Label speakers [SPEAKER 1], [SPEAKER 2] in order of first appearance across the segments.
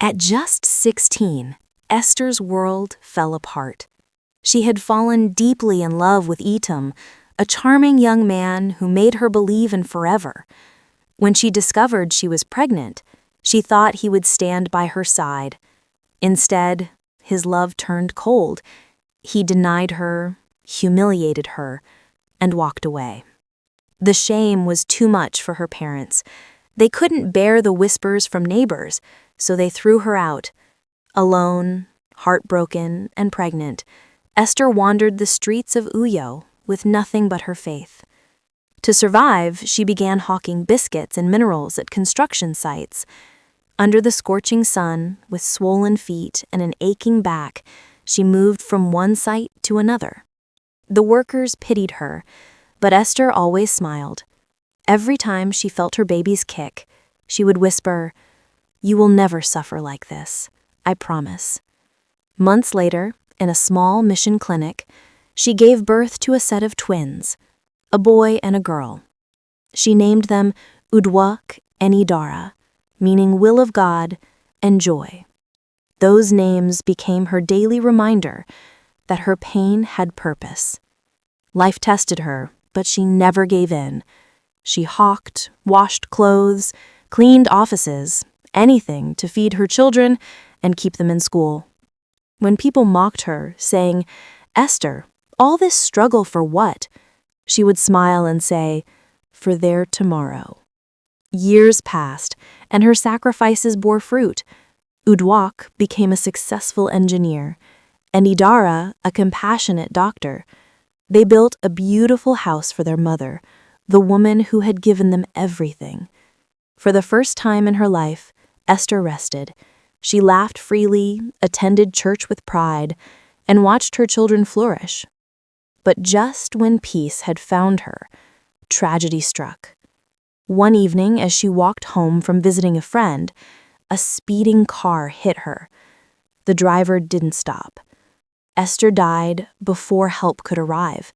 [SPEAKER 1] At just 16, Esther's world fell apart. She had fallen deeply in love with Etam, a charming young man who made her believe in forever. When she discovered she was pregnant, she thought he would stand by her side. Instead, his love turned cold. He denied her, humiliated her, and walked away. The shame was too much for her parents. They couldn't bear the whispers from neighbors, so they threw her out. Alone, heartbroken, and pregnant, Esther wandered the streets of Uyo with nothing but her faith. To survive, she began hawking biscuits and minerals at construction sites. Under the scorching sun, with swollen feet and an aching back, she moved from one site to another. The workers pitied her, but Esther always smiled. Every time she felt her baby's kick, she would whisper, "You will never suffer like this, I promise." Months later, in a small mission clinic, she gave birth to a set of twins, a boy and a girl. She named them Uduak and Idara, meaning will of God and joy. Those names became her daily reminder that her pain had purpose. Life tested her, but she never gave in. She hawked, washed clothes, cleaned offices, anything to feed her children and keep them in school. When people mocked her, saying, "Esther, all this struggle for what?" she would smile and say, "For their tomorrow." Years passed, and her sacrifices bore fruit. Uduak became a successful engineer, and Idara a compassionate doctor. They built a beautiful house for their mother, the woman who had given them everything. For the first time in her life, Esther rested. She laughed freely, attended church with pride, and watched her children flourish. But just when peace had found her, tragedy struck. One evening, as she walked home from visiting a friend, a speeding car hit her. The driver didn't stop. Esther died before help could arrive.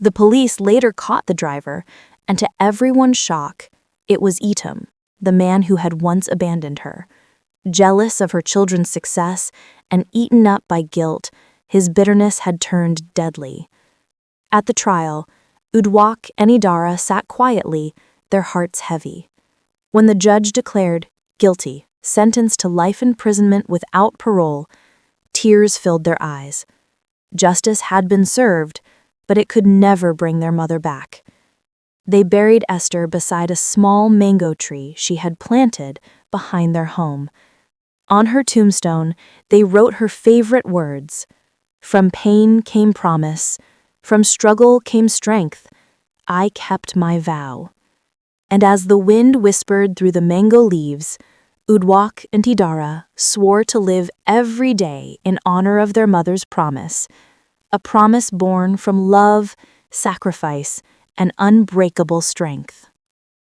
[SPEAKER 1] The police later caught the driver, and to everyone's shock, it was Etam, the man who had once abandoned her. Jealous of her children's success and eaten up by guilt, his bitterness had turned deadly. At the trial, Uduak and Idara sat quietly, their hearts heavy. When the judge declared guilty, sentenced to life imprisonment without parole, tears filled their eyes. Justice had been served, but it could never bring their mother back. They buried Esther beside a small mango tree she had planted behind their home. On her tombstone, they wrote her favorite words, "From pain came promise, from struggle came strength. I kept my vow." And as the wind whispered through the mango leaves, Uduak and Idara swore to live every day in honor of their mother's promise, a promise born from love, sacrifice, and unbreakable strength.